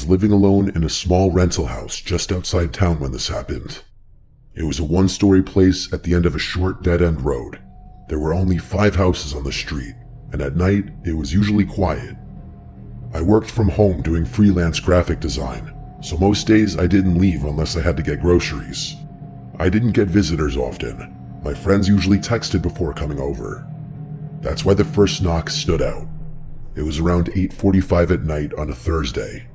was living alone in a small rental house just outside town when this happened. It was a one-story place at the end of a short dead-end road. There were only 5 houses on the street, and at night it was usually quiet. I worked from home doing freelance graphic design, so most days I didn't leave unless I had to get groceries. I didn't get visitors often. My friends usually texted before coming over. That's why the first knock stood out. It was around 8:45 at night on a Thursday.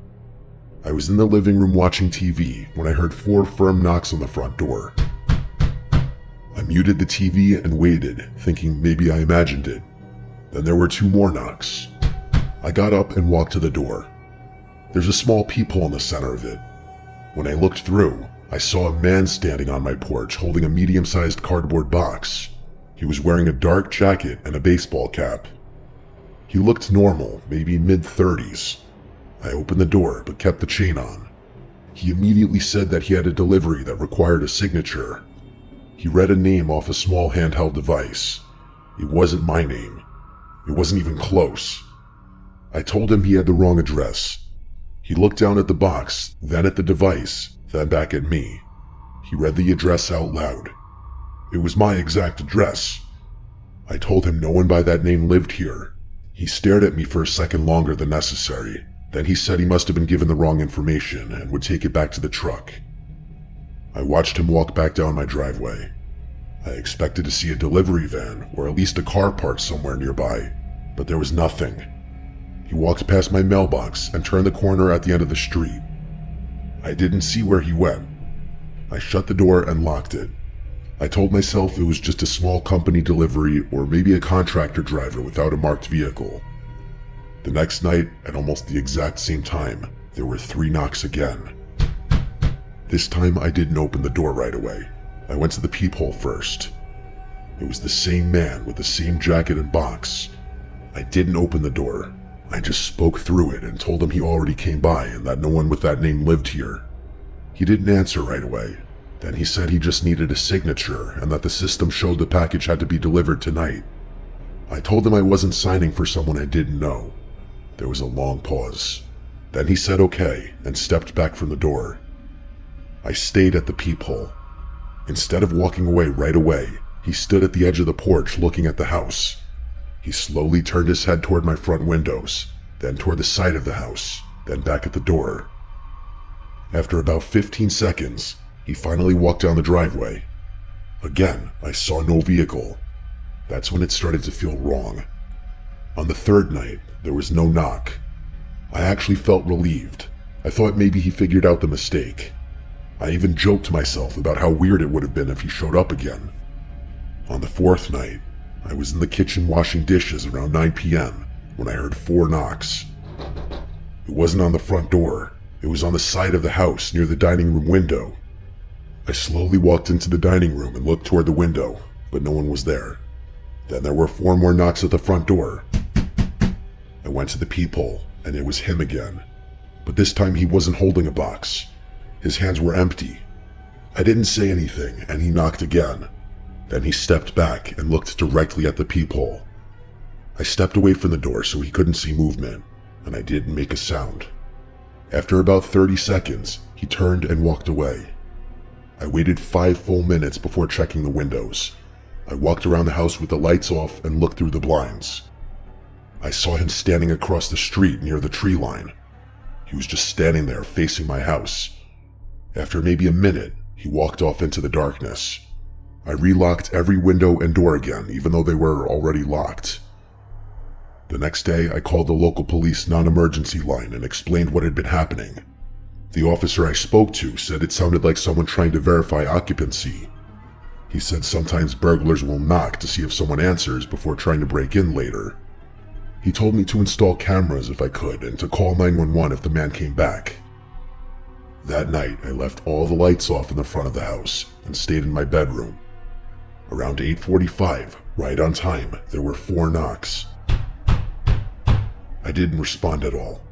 I was in the living room watching TV when I heard 4 firm knocks on the front door. I muted the TV and waited, thinking maybe I imagined it. Then there were 2 more knocks. I got up and walked to the door. There's a small peephole in the center of it. When I looked through, I saw a man standing on my porch holding a medium-sized cardboard box. He was wearing a dark jacket and a baseball cap. He looked normal, maybe mid-30s. I opened the door but kept the chain on. He immediately said that he had a delivery that required a signature. He read a name off a small handheld device. It wasn't my name. It wasn't even close. I told him he had the wrong address. He looked down at the box, then at the device, then back at me. He read the address out loud. It was my exact address. I told him no one by that name lived here. He stared at me for a second longer than necessary. Then he said he must have been given the wrong information and would take it back to the truck. I watched him walk back down my driveway. I expected to see a delivery van or at least a car parked somewhere nearby, but there was nothing. He walked past my mailbox and turned the corner at the end of the street. I didn't see where he went. I shut the door and locked it. I told myself it was just a small company delivery or maybe a contractor driver without a marked vehicle. The next night, at almost the exact same time, there were 3 knocks again. This time I didn't open the door right away. I went to the peephole first. It was the same man with the same jacket and box. I didn't open the door. I just spoke through it and told him he already came by and that no one with that name lived here. He didn't answer right away. Then he said he just needed a signature and that the system showed the package had to be delivered tonight. I told him I wasn't signing for someone I didn't know. There was a long pause. Then he said okay and stepped back from the door. I stayed at the peephole. Instead of walking away right away, he stood at the edge of the porch looking at the house. He slowly turned his head toward my front windows, then toward the side of the house, then back at the door. After about 15 seconds, he finally walked down the driveway. Again, I saw no vehicle. That's when it started to feel wrong. On the 3rd night, there was no knock. I actually felt relieved. I thought maybe he figured out the mistake. I even joked to myself about how weird it would have been if he showed up again. On the 4th night, I was in the kitchen washing dishes around 9 p.m. when I heard 4 knocks. It wasn't on the front door. It was on the side of the house near the dining room window. I slowly walked into the dining room and looked toward the window, but no one was there. Then there were 4 more knocks at the front door. I went to the peephole, and it was him again. But this time he wasn't holding a box. His hands were empty. I didn't say anything, and he knocked again. Then he stepped back and looked directly at the peephole. I stepped away from the door so he couldn't see movement, and I didn't make a sound. After about 30 seconds, he turned and walked away. I waited 5 full minutes before checking the windows. I walked around the house with the lights off and looked through the blinds. I saw him standing across the street near the tree line. He was just standing there facing my house. After maybe a minute, he walked off into the darkness. I relocked every window and door again, even though they were already locked. The next day, I called the local police non-emergency line and explained what had been happening. The officer I spoke to said it sounded like someone trying to verify occupancy. He said sometimes burglars will knock to see if someone answers before trying to break in later. He told me to install cameras if I could and to call 911 if the man came back. That night, I left all the lights off in the front of the house and stayed in my bedroom. Around 8:45, right on time, there were 4 knocks. I didn't respond at all.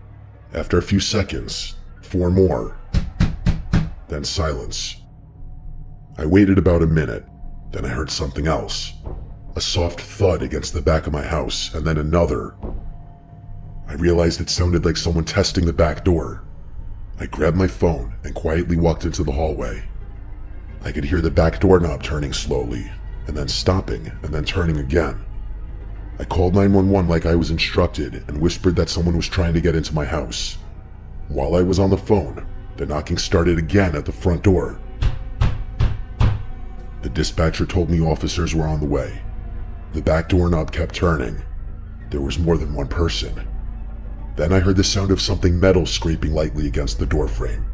After a few seconds, 4 more. Then silence. I waited about a minute. Then I heard something else. A soft thud against the back of my house, and then another. I realized it sounded like someone testing the back door. I grabbed my phone and quietly walked into the hallway. I could hear the back doorknob turning slowly, and then stopping, and then turning again. I called 911 like I was instructed and whispered that someone was trying to get into my house. While I was on the phone, the knocking started again at the front door. The dispatcher told me officers were on the way. The back doorknob kept turning. There was more than one person. Then I heard the sound of something metal scraping lightly against the doorframe.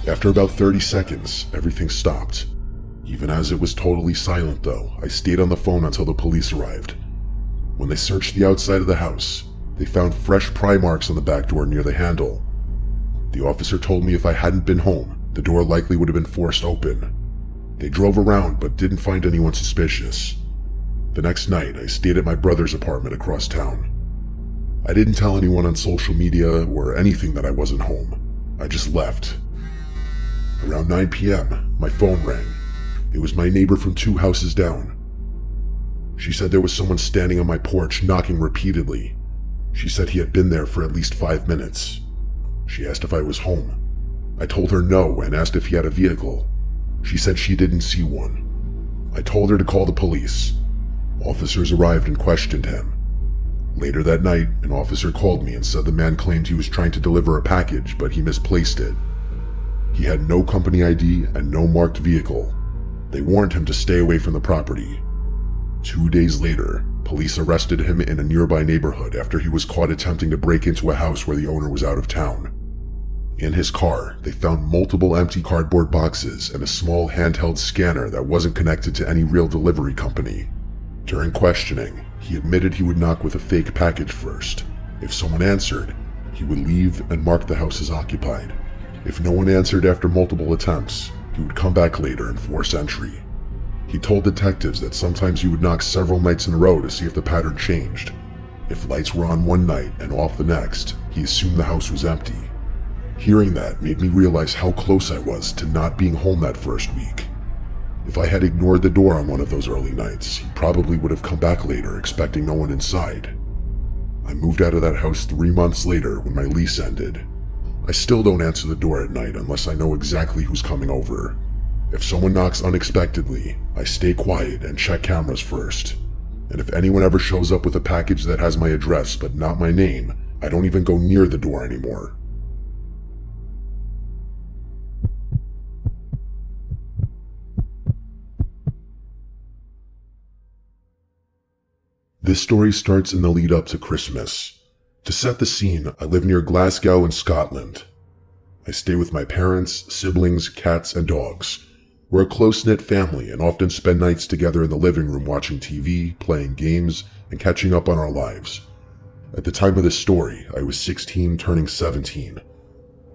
After about 30 seconds, everything stopped. Even as it was totally silent though, I stayed on the phone until the police arrived. When they searched the outside of the house, they found fresh pry marks on the back door near the handle. The officer told me if I hadn't been home, the door likely would have been forced open. They drove around but didn't find anyone suspicious. The next night, I stayed at my brother's apartment across town. I didn't tell anyone on social media or anything that I wasn't home. I just left. Around 9 p.m., my phone rang. It was my neighbor from 2 houses down. She said there was someone standing on my porch knocking repeatedly. She said he had been there for at least 5 minutes. She asked if I was home. I told her no and asked if he had a vehicle. She said she didn't see one. I told her to call the police. Officers arrived and questioned him. Later that night, an officer called me and said the man claimed he was trying to deliver a package, but he misplaced it. He had no company ID and no marked vehicle. They warned him to stay away from the property. 2 days later, police arrested him in a nearby neighborhood after he was caught attempting to break into a house where the owner was out of town. In his car, they found multiple empty cardboard boxes and a small handheld scanner that wasn't connected to any real delivery company. During questioning, he admitted he would knock with a fake package first. If someone answered, he would leave and mark the house as occupied. If no one answered after multiple attempts, he would come back later and force entry. He told detectives that sometimes he would knock several nights in a row to see if the pattern changed. If lights were on one night and off the next, he assumed the house was empty. Hearing that made me realize how close I was to not being home that first week. If I had ignored the door on one of those early nights, he probably would have come back later expecting no one inside. I moved out of that house 3 months later when my lease ended. I still don't answer the door at night unless I know exactly who's coming over. If someone knocks unexpectedly, I stay quiet and check cameras first. And if anyone ever shows up with a package that has my address but not my name, I don't even go near the door anymore. This story starts in the lead up to Christmas. To set the scene, I live near Glasgow in Scotland. I stay with my parents, siblings, cats, and dogs. We're a close-knit family and often spend nights together in the living room watching TV, playing games, and catching up on our lives. At the time of this story, I was 16 turning 17.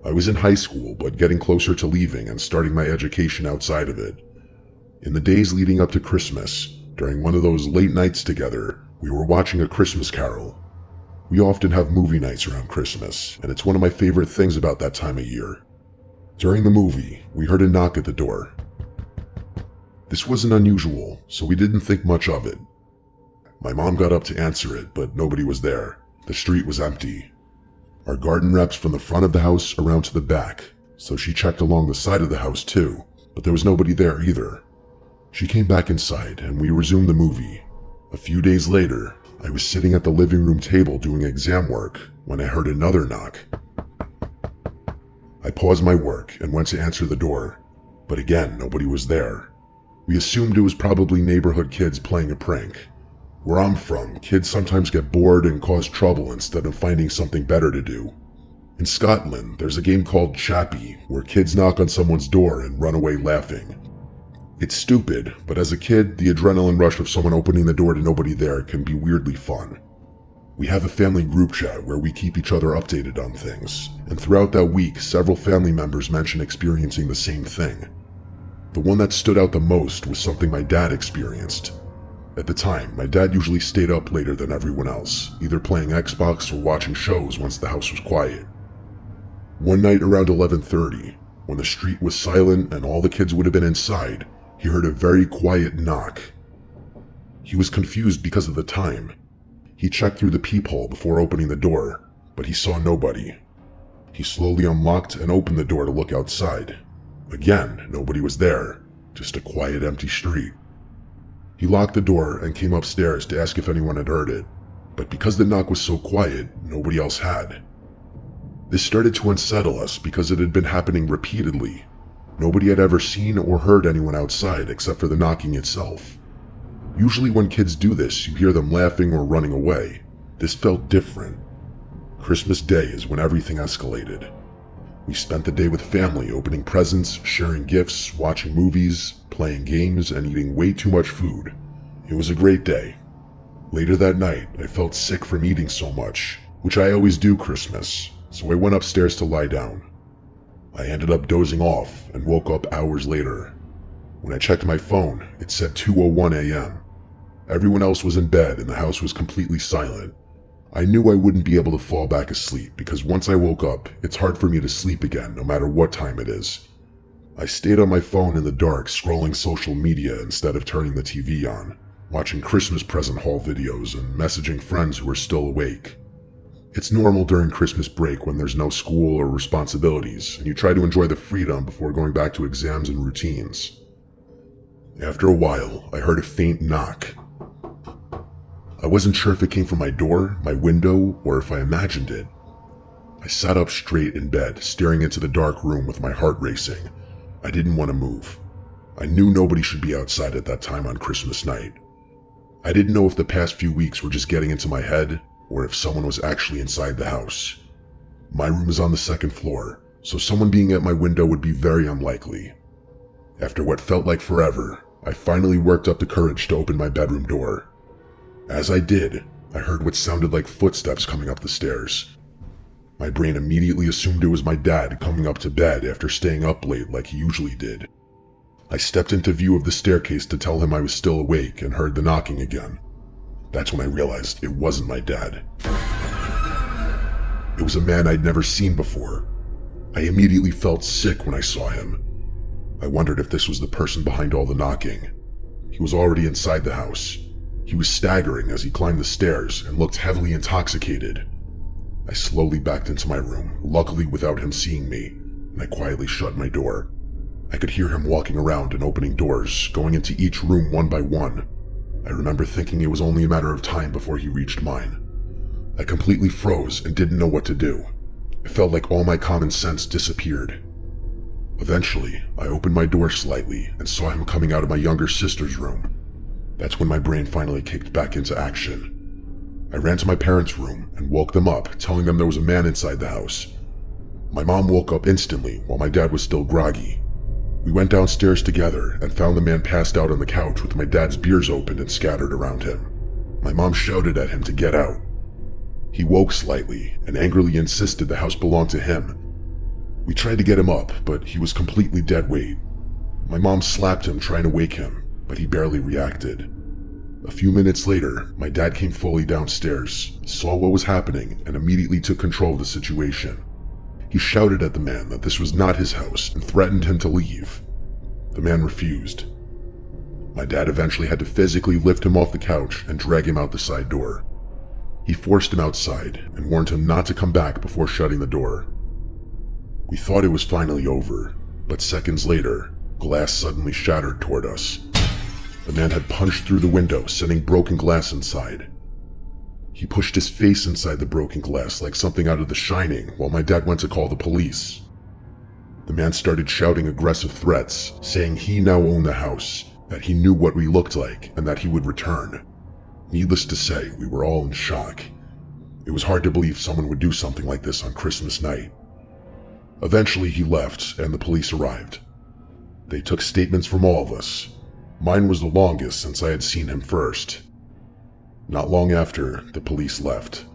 I was in high school, but getting closer to leaving and starting my education outside of it. In the days leading up to Christmas, during one of those late nights together, we were watching A Christmas Carol. We often have movie nights around Christmas, and it's one of my favorite things about that time of year. During the movie, we heard a knock at the door. This wasn't unusual, so we didn't think much of it. My mom got up to answer it, but nobody was there. The street was empty. Our garden wraps from the front of the house around to the back, so she checked along the side of the house too, but there was nobody there either. She came back inside, and we resumed the movie. A few days later, I was sitting at the living room table doing exam work when I heard another knock. I paused my work and went to answer the door, but again, nobody was there. We assumed it was probably neighborhood kids playing a prank. Where I'm from, kids sometimes get bored and cause trouble instead of finding something better to do. In Scotland, there's a game called Chappie, where kids knock on someone's door and run away laughing. It's stupid, but as a kid, the adrenaline rush of someone opening the door to nobody there can be weirdly fun. We have a family group chat where we keep each other updated on things, and throughout that week, several family members mentioned experiencing the same thing. The one that stood out the most was something my dad experienced. At the time, my dad usually stayed up later than everyone else, either playing Xbox or watching shows once the house was quiet. One night around 11:30, when the street was silent and all the kids would have been inside, he heard a very quiet knock. He was confused because of the time. He checked through the peephole before opening the door, but he saw nobody. He slowly unlocked and opened the door to look outside. Again, nobody was there, just a quiet, empty street. He locked the door and came upstairs to ask if anyone had heard it, but because the knock was so quiet, nobody else had. This started to unsettle us because it had been happening repeatedly. Nobody had ever seen or heard anyone outside except for the knocking itself. Usually when kids do this, you hear them laughing or running away. This felt different. Christmas Day is when everything escalated. We spent the day with family, opening presents, sharing gifts, watching movies, playing games, and eating way too much food. It was a great day. Later that night, I felt sick from eating so much, which I always do Christmas, so I went upstairs to lie down. I ended up dozing off and woke up hours later. When I checked my phone, it said 2:01 a.m. Everyone else was in bed and the house was completely silent. I knew I wouldn't be able to fall back asleep because once I woke up, it's hard for me to sleep again no matter what time it is. I stayed on my phone in the dark scrolling social media instead of turning the TV on, watching Christmas present haul videos and messaging friends who are still awake. It's normal during Christmas break when there's no school or responsibilities and you try to enjoy the freedom before going back to exams and routines. After a while, I heard a faint knock. I wasn't sure if it came from my door, my window, or if I imagined it. I sat up straight in bed, staring into the dark room with my heart racing. I didn't want to move. I knew nobody should be outside at that time on Christmas night. I didn't know if the past few weeks were just getting into my head, or if someone was actually inside the house. My room is on the second floor, so someone being at my window would be very unlikely. After what felt like forever, I finally worked up the courage to open my bedroom door. As I did, I heard what sounded like footsteps coming up the stairs. My brain immediately assumed it was my dad coming up to bed after staying up late like he usually did. I stepped into view of the staircase to tell him I was still awake and heard the knocking again. That's when I realized it wasn't my dad. It was a man I'd never seen before. I immediately felt sick when I saw him. I wondered if this was the person behind all the knocking. He was already inside the house. He was staggering as he climbed the stairs and looked heavily intoxicated. I slowly backed into my room, luckily without him seeing me, and I quietly shut my door. I could hear him walking around and opening doors, going into each room one by one. I remember thinking it was only a matter of time before he reached mine. I completely froze and didn't know what to do. It felt like all my common sense disappeared. Eventually, I opened my door slightly and saw him coming out of my younger sister's room. That's when my brain finally kicked back into action. I ran to my parents' room and woke them up, telling them there was a man inside the house. My mom woke up instantly while my dad was still groggy. We went downstairs together and found the man passed out on the couch with my dad's beers opened and scattered around him. My mom shouted at him to get out. He woke slightly and angrily insisted the house belonged to him. We tried to get him up, but he was completely dead weight. My mom slapped him trying to wake him, but he barely reacted. A few minutes later, my dad came fully downstairs, saw what was happening, and immediately took control of the situation. He shouted at the man that this was not his house and threatened him to leave. The man refused. My dad eventually had to physically lift him off the couch and drag him out the side door. He forced him outside and warned him not to come back before shutting the door. We thought it was finally over, but seconds later, glass suddenly shattered toward us. The man had punched through the window, sending broken glass inside. He pushed his face inside the broken glass like something out of The Shining while my dad went to call the police. The man started shouting aggressive threats, saying he now owned the house, that he knew what we looked like, and that he would return. Needless to say, we were all in shock. It was hard to believe someone would do something like this on Christmas night. Eventually he left, and the police arrived. They took statements from all of us. Mine was the longest since I had seen him first. Not long after, the police left.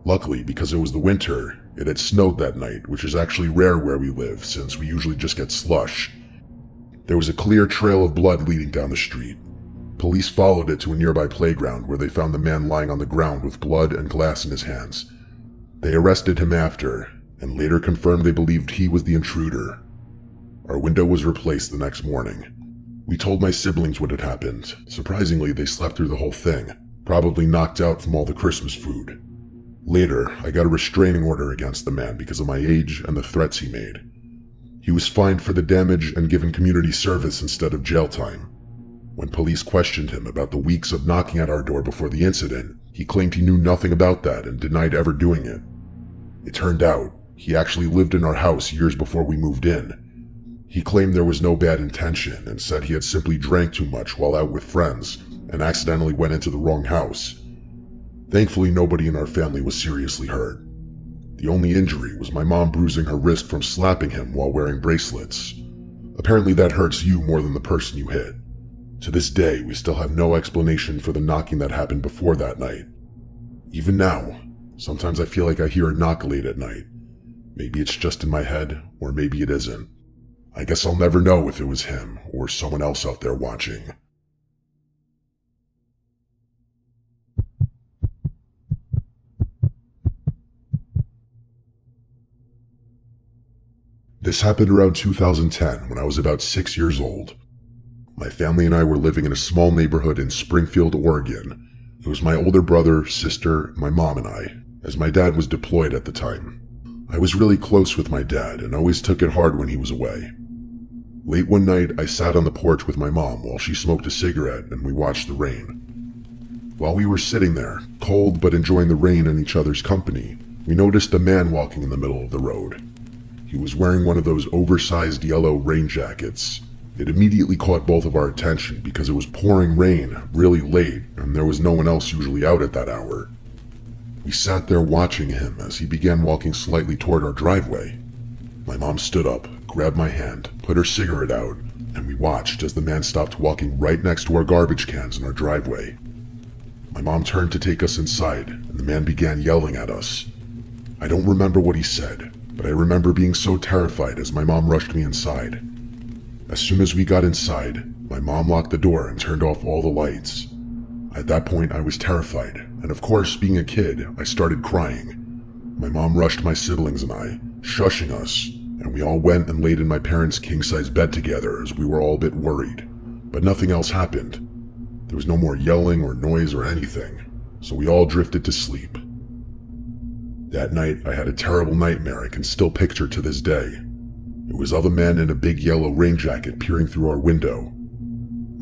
Luckily, because it was the winter, it had snowed that night, which is actually rare where we live since we usually just get slush. There was a clear trail of blood leading down the street. Police followed it to a nearby playground where they found the man lying on the ground with blood and glass in his hands. They arrested him after, and later confirmed they believed he was the intruder. Our window was replaced the next morning. We told my siblings what had happened. Surprisingly, they slept through the whole thing, probably knocked out from all the Christmas food. Later, I got a restraining order against the man because of my age and the threats he made. He was fined for the damage and given community service instead of jail time. When police questioned him about the weeks of knocking at our door before the incident, he claimed he knew nothing about that and denied ever doing it. It turned out, he actually lived in our house years before we moved in. He claimed there was no bad intention and said he had simply drank too much while out with friends and accidentally went into the wrong house. Thankfully, nobody in our family was seriously hurt. The only injury was my mom bruising her wrist from slapping him while wearing bracelets. Apparently that hurts you more than the person you hit. To this day, we still have no explanation for the knocking that happened before that night. Even now, sometimes I feel like I hear a knock late at night. Maybe it's just in my head, or maybe it isn't. I guess I'll never know if it was him or someone else out there watching. This happened around 2010 when I was about 6 years old. My family and I were living in a small neighborhood in Springfield, Oregon. It was my older brother, sister, my mom and I, as my dad was deployed at the time. I was really close with my dad and always took it hard when he was away. Late one night, I sat on the porch with my mom while she smoked a cigarette and we watched the rain. While we were sitting there, cold but enjoying the rain and each other's company, we noticed a man walking in the middle of the road. He was wearing one of those oversized yellow rain jackets. It immediately caught both of our attention because it was pouring rain really late and there was no one else usually out at that hour. We sat there watching him as he began walking slightly toward our driveway. My mom stood up, grabbed my hand, put her cigarette out, and we watched as the man stopped walking right next to our garbage cans in our driveway. My mom turned to take us inside and the man began yelling at us. I don't remember what he said, but I remember being so terrified as my mom rushed me inside. As soon as we got inside, my mom locked the door and turned off all the lights. At that point, I was terrified, and of course, being a kid, I started crying. My mom rushed my siblings and I, shushing us, and we all went and laid in my parents' king-size bed together as we were all a bit worried. But nothing else happened. There was no more yelling or noise or anything, so we all drifted to sleep. That night, I had a terrible nightmare I can still picture to this day. It was of a man in a big yellow rain jacket peering through our window.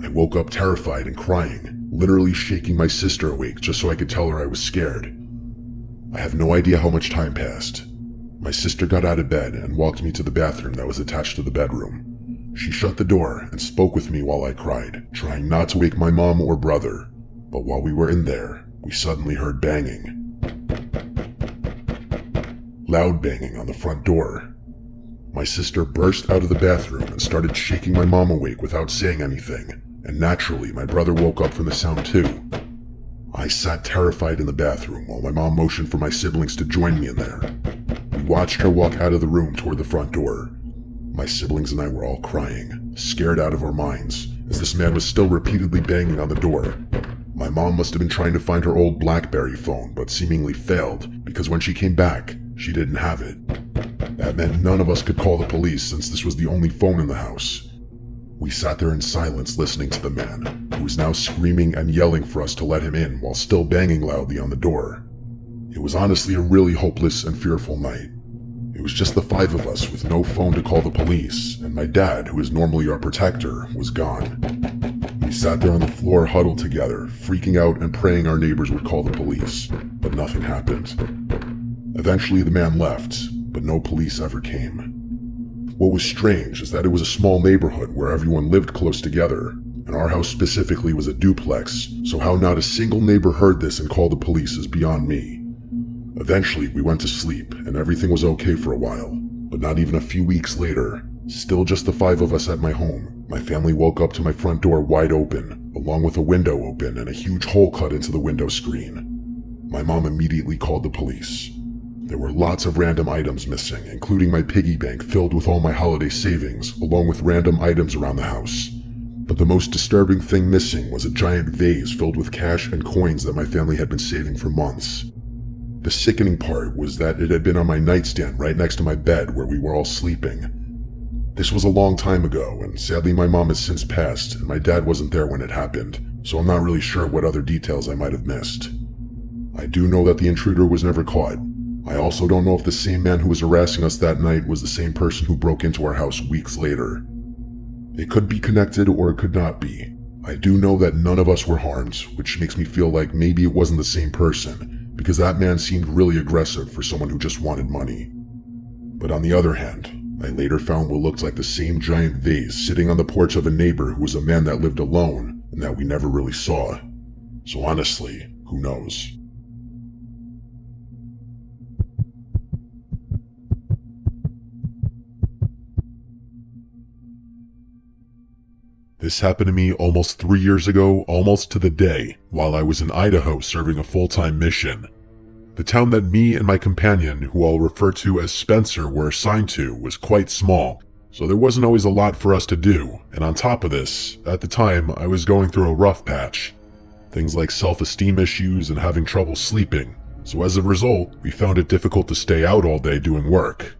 I woke up terrified and crying, literally shaking my sister awake just so I could tell her I was scared. I have no idea how much time passed. My sister got out of bed and walked me to the bathroom that was attached to the bedroom. She shut the door and spoke with me while I cried, trying not to wake my mom or brother. But while we were in there, we suddenly heard banging. Loud banging on the front door. My sister burst out of the bathroom and started shaking my mom awake without saying anything, and naturally my brother woke up from the sound too. I sat terrified in the bathroom while my mom motioned for my siblings to join me in there. We watched her walk out of the room toward the front door. My siblings and I were all crying, scared out of our minds, as this man was still repeatedly banging on the door. My mom must have been trying to find her old BlackBerry phone, but seemingly failed, because when she came back, she didn't have it. That meant none of us could call the police since this was the only phone in the house. We sat there in silence listening to the man, who was now screaming and yelling for us to let him in while still banging loudly on the door. It was honestly a really hopeless and fearful night. It was just the five of us with no phone to call the police, and my dad, who is normally our protector, was gone. We sat there on the floor huddled together, freaking out and praying our neighbors would call the police, but nothing happened. Eventually the man left, but no police ever came. What was strange is that it was a small neighborhood where everyone lived close together, and our house specifically was a duplex, so how not a single neighbor heard this and called the police is beyond me. Eventually we went to sleep, and everything was okay for a while, but not even a few weeks later, still just the five of us at my home, my family woke up to my front door wide open, along with a window open and a huge hole cut into the window screen. My mom immediately called the police. There were lots of random items missing, including my piggy bank filled with all my holiday savings, along with random items around the house. But the most disturbing thing missing was a giant vase filled with cash and coins that my family had been saving for months. The sickening part was that it had been on my nightstand right next to my bed where we were all sleeping. This was a long time ago, and sadly my mom has since passed, and my dad wasn't there when it happened, so I'm not really sure what other details I might have missed. I do know that the intruder was never caught. I also don't know if the same man who was harassing us that night was the same person who broke into our house weeks later. It could be connected or it could not be. I do know that none of us were harmed, which makes me feel like maybe it wasn't the same person, because that man seemed really aggressive for someone who just wanted money. But on the other hand, I later found what looked like the same giant vase sitting on the porch of a neighbor who was a man that lived alone and that we never really saw. So honestly, who knows? This happened to me almost 3 years ago, almost to the day, while I was in Idaho serving a full-time mission. The town that me and my companion, who I'll refer to as Spencer, were assigned to was quite small, so there wasn't always a lot for us to do, and on top of this, at the time, I was going through a rough patch. Things like self-esteem issues and having trouble sleeping, so as a result, we found it difficult to stay out all day doing work.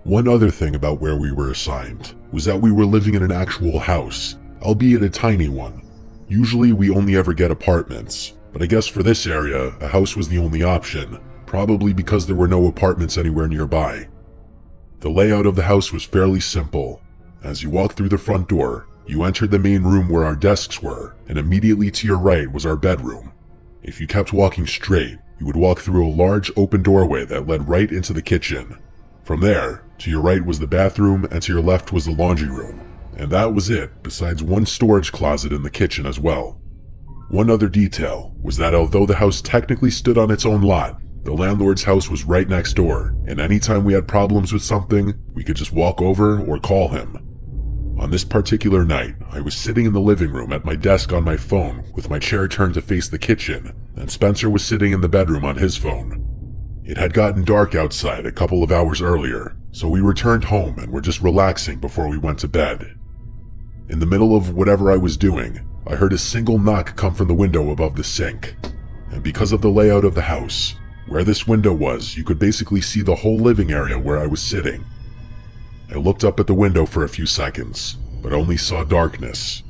One other thing about where we were assigned was that we were living in an actual house, albeit a tiny one. Usually we only ever get apartments, but I guess for this area, a house was the only option, probably because there were no apartments anywhere nearby. The layout of the house was fairly simple. As you walked through the front door, you entered the main room where our desks were, and immediately to your right was our bedroom. If you kept walking straight, you would walk through a large open doorway that led right into the kitchen. From there, to your right was the bathroom, and to your left was the laundry room. And that was it, besides one storage closet in the kitchen as well. One other detail was that although the house technically stood on its own lot, the landlord's house was right next door, and anytime we had problems with something, we could just walk over or call him. On this particular night, I was sitting in the living room at my desk on my phone with my chair turned to face the kitchen, and Spencer was sitting in the bedroom on his phone. It had gotten dark outside a couple of hours earlier, so we returned home and were just relaxing before we went to bed. In the middle of whatever I was doing, I heard a single knock come from the window above the sink. And because of the layout of the house, where this window was, you could basically see the whole living area where I was sitting. I looked up at the window for a few seconds, but only saw darkness.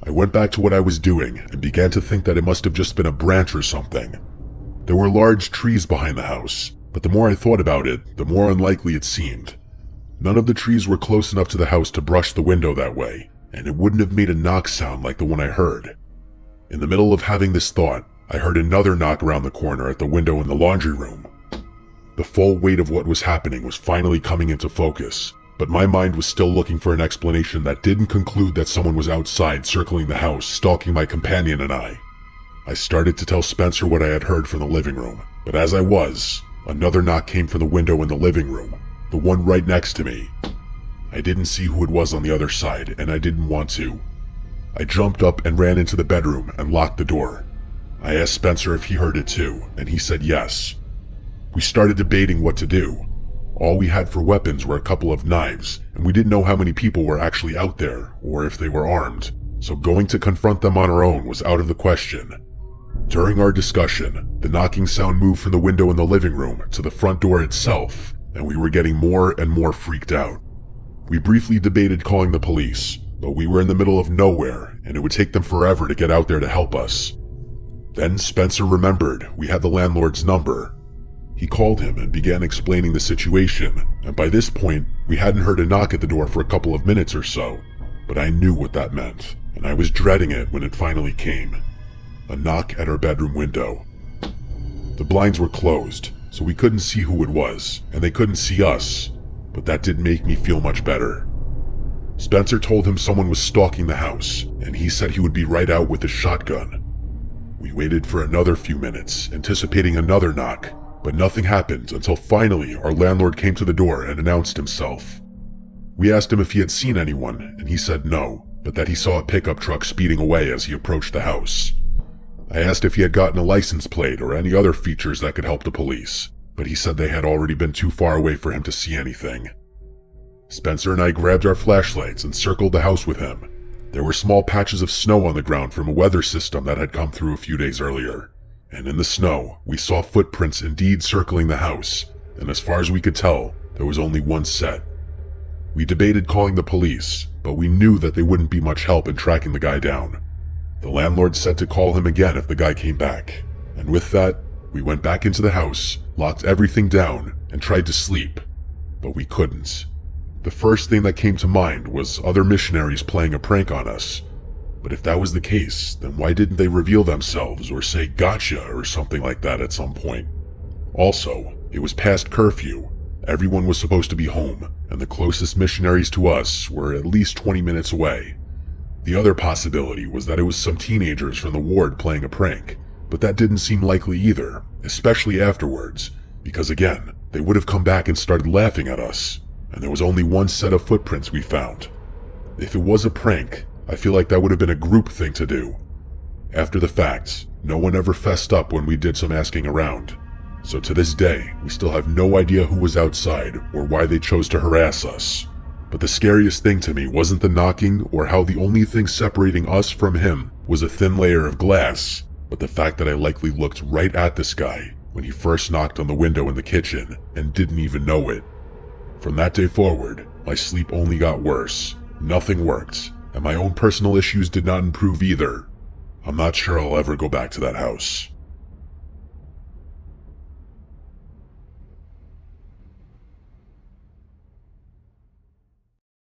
I went back to what I was doing and began to think that it must have just been a branch or something. There were large trees behind the house, but the more I thought about it, the more unlikely it seemed. None of the trees were close enough to the house to brush the window that way, and it wouldn't have made a knock sound like the one I heard. In the middle of having this thought, I heard another knock around the corner at the window in the laundry room. The full weight of what was happening was finally coming into focus, but my mind was still looking for an explanation that didn't conclude that someone was outside circling the house, stalking my companion and I. I started to tell Spencer what I had heard from the living room, but as I was, another knock came from the window in the living room, the one right next to me. I didn't see who it was on the other side, and I didn't want to. I jumped up and ran into the bedroom and locked the door. I asked Spencer if he heard it too, and he said yes. We started debating what to do. All we had for weapons were a couple of knives, and we didn't know how many people were actually out there, or if they were armed, so going to confront them on our own was out of the question. During our discussion, the knocking sound moved from the window in the living room to the front door itself, and we were getting more and more freaked out. We briefly debated calling the police, but we were in the middle of nowhere, and it would take them forever to get out there to help us. Then Spencer remembered we had the landlord's number. He called him and began explaining the situation, and by this point, we hadn't heard a knock at the door for a couple of minutes or so, but I knew what that meant, and I was dreading it when it finally came. A knock at our bedroom window. The blinds were closed, so we couldn't see who it was, and they couldn't see us, but that didn't make me feel much better. Spencer told him someone was stalking the house, and he said he would be right out with his shotgun. We waited for another few minutes, anticipating another knock, but nothing happened until finally our landlord came to the door and announced himself. We asked him if he had seen anyone, and he said no, but that he saw a pickup truck speeding away as he approached the house. I asked if he had gotten a license plate or any other features that could help the police, but he said they had already been too far away for him to see anything. Spencer and I grabbed our flashlights and circled the house with him. There were small patches of snow on the ground from a weather system that had come through a few days earlier, and in the snow, we saw footprints indeed circling the house, and as far as we could tell, there was only one set. We debated calling the police, but we knew that they wouldn't be much help in tracking the guy down. The landlord said to call him again if the guy came back, and with that, We went back into the house, locked everything down, and tried to sleep, but we couldn't. The first thing that came to mind was other missionaries playing a prank on us. But if that was the case, then why didn't they reveal themselves or say gotcha or something like that at some point? Also, it was past curfew. Everyone was supposed to be home, and the closest missionaries to us were at least 20 minutes away. The other possibility was that it was some teenagers from the ward playing a prank, but that didn't seem likely either, especially afterwards, because again, they would have come back and started laughing at us, and there was only one set of footprints we found. If it was a prank, I feel like that would have been a group thing to do. After the fact, no one ever fessed up when we did some asking around, so to this day, we still have no idea who was outside or why they chose to harass us. But the scariest thing to me wasn't the knocking or how the only thing separating us from him was a thin layer of glass, but the fact that I likely looked right at this guy when he first knocked on the window in the kitchen and didn't even know it. From that day forward, my sleep only got worse, nothing worked, and my own personal issues did not improve either. I'm not sure I'll ever go back to that house.